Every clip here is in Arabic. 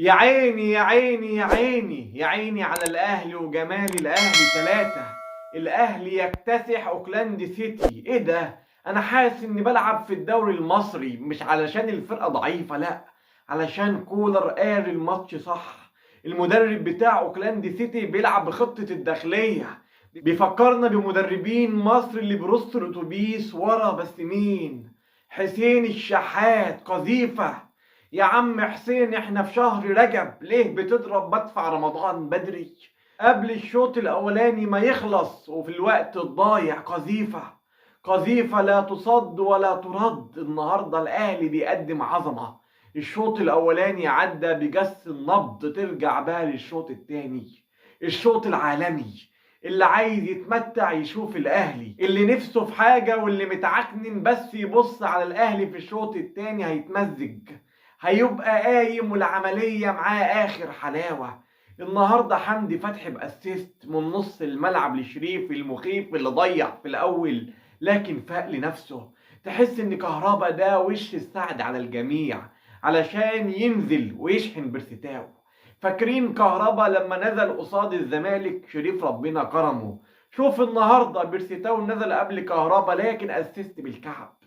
يا عيني يا عيني يا عيني يا عيني على الأهلي وجمال الأهلي 3. الأهلي يكتسح أوكلاند سيتي. إيه ده؟ أنا حاسس إني بلعب في الدوري المصري، مش علشان الفرقة ضعيفة، لأ، علشان كولر قاري الماتش صح. المدرب بتاع أوكلاند سيتي بيلعب بخطة الداخلية، بيفكرنا بمدربين مصر اللي بيرصوا الأتوبيس ورا. بس مين؟ حسين الشحات قذيفة. يا عم حسين، احنا في شهر رجب، ليه بتضرب مدفع رمضان بدري قبل الشوط الاولاني ما يخلص وفي الوقت الضايع؟ قذيفة قذيفة لا تصد ولا ترد. النهاردة الاهلي بيقدم عظمة. الشوط الاولاني عدى بجس النبض، ترجع بقى للشوط التاني، الشوط العالمي. اللي عايز يتمتع يشوف الاهلي، اللي نفسه في حاجة واللي متعكنن بس يبص على الاهلي في الشوط التاني هيتمزج، هيبقى قايم والعملية معاه آخر حلاوة. النهاردة حمدي فتحي بأسيست من نص الملعب لشريف المخيف اللي ضيع في الأول لكن فاق لنفسه. تحس إن كهربا ده وش السعد على الجميع علشان ينزل ويشحن برستاو. فاكرين كهربا لما نزل قصاد الزمالك؟ شريف ربنا كرمه. شوف النهاردة بيرستاو نزل قبل كهربا لكن أسيست بالكعب.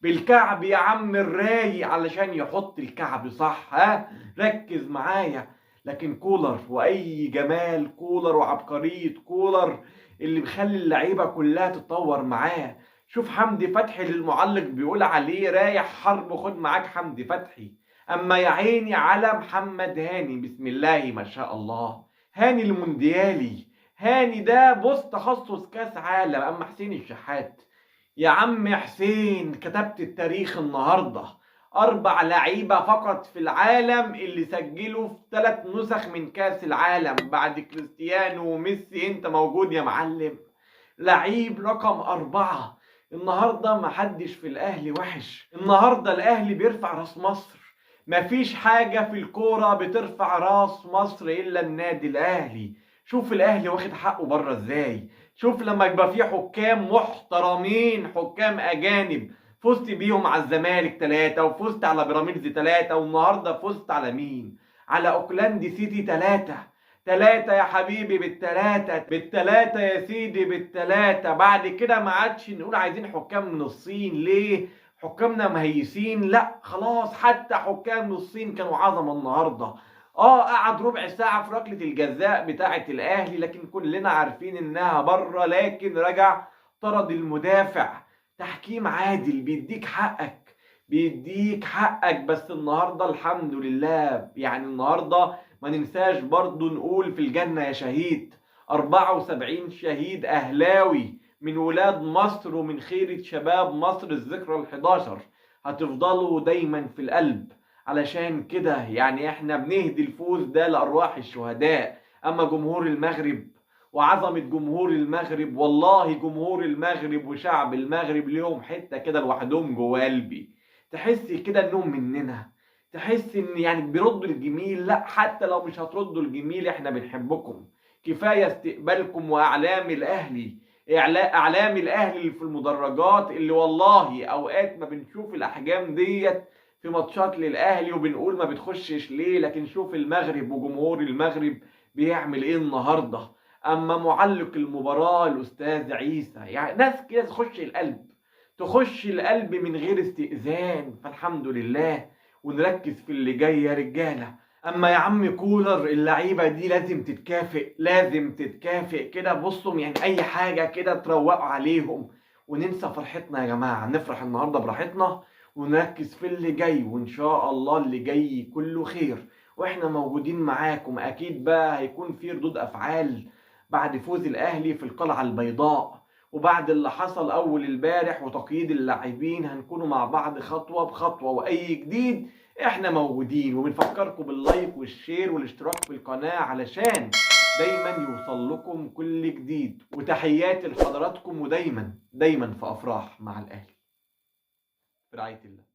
بالكعب يا عم الرايق علشان يحط الكعب صح. ها، ركز معايا. لكن كولر واي جمال كولر وعبقرية كولر اللي بيخلي اللعيبة كلها تتطور معاه. شوف حمدي فتحي اللي المعلق بيقول عليه رايح حرب خد معاك حمدي فتحي. اما يا عيني على محمد هاني، بسم الله ما شاء الله، هاني المونديالي. هاني ده بص تخصص كاس عالم. اما حسين الشحات، يا عم حسين كتبت التاريخ النهاردة. 4 لعيبة فقط في العالم اللي سجلوا في 3 نسخ من كاس العالم بعد كريستيانو وميسي. انت موجود يا معلم. لعيب رقم 4. النهاردة محدش في الأهلي وحش. النهاردة الأهلي بيرفع راس مصر. مفيش حاجة في الكورة بترفع راس مصر إلا النادي الأهلي. شوف الأهلي واخد حقه بره ازاي. شوف لما يبقى فيه حكام محترمين، حكام أجانب، فزت بيهم على الزمالك 3 وفزت على بيراميدز 3 والنهارده فزت على مين؟ على أوكلاند سيتي 3. 3 يا حبيبي، بالتلاتة يا سيدي، بالتلاتة. بعد كده ما عادش نقول عايزين حكام من الصين. ليه؟ حكامنا مهيسين؟ لا خلاص، حتى حكام من الصين كانوا عظمة النهارده. قعد ربع ساعة في ركلة الجزاء بتاعة الأهلي لكن كلنا عارفين إنها بره، لكن رجع طرد المدافع. تحكيم عادل، بيديك حقك، بيديك حقك. بس النهارده الحمد لله، يعني النهارده ما ننساش برضو نقول في الجنة يا شهيد. 74 شهيد أهلاوي من ولاد مصر ومن خيرة شباب مصر الذكرى ال11 هتفضلوا دايما في القلب. علشان كده يعني احنا بنهدي الفوز ده لأرواح الشهداء. أما جمهور المغرب وعظمة جمهور المغرب، والله جمهور المغرب وشعب المغرب ليهم حتة كده لوحدهم جوا قلبي. تحس كده انهم مننا، تحس ان يعني بيردوا الجميل. لا، حتى لو مش هتردوا الجميل احنا بنحبكم. كفاية استقبالكم واعلام الاهلي، اعلام الاهلي اللي في المدرجات، اللي والله اوقات ما بنشوف الاحجام ديت في ماتشات للاهلي وبنقول ما بتخشش ليه. لكن شوف المغرب وجمهور المغرب بيعمل ايه النهارده. اما معلق المباراة الاستاذ عيسى، يعني ناس كده تخش القلب، تخش القلب من غير استئذان. فالحمد لله، ونركز في اللي جاي يا رجالة. اما يا عم كولر، اللعيبة دي لازم تتكافئ، لازم تتكافئ كده. بصوا يعني اي حاجة كده تروقوا عليهم وننسى فرحتنا يا جماعة. نفرح النهاردة براحتنا ونركز في اللي جاي، وان شاء الله اللي جاي كله خير واحنا موجودين معاكم. اكيد بقى هيكون في ردود افعال بعد فوز الاهلي في القلعة البيضاء، وبعد اللي حصل اول البارح وتقييد اللاعبين هنكونوا مع بعض خطوة بخطوة. واي جديد احنا موجودين، وبنفكركم باللايك والشير والاشتراك في القناة علشان دايما يوصل لكم كل جديد. وتحياتي لحضراتكم، ودايما دايما في افراح مع الاهلي. برعاية الله.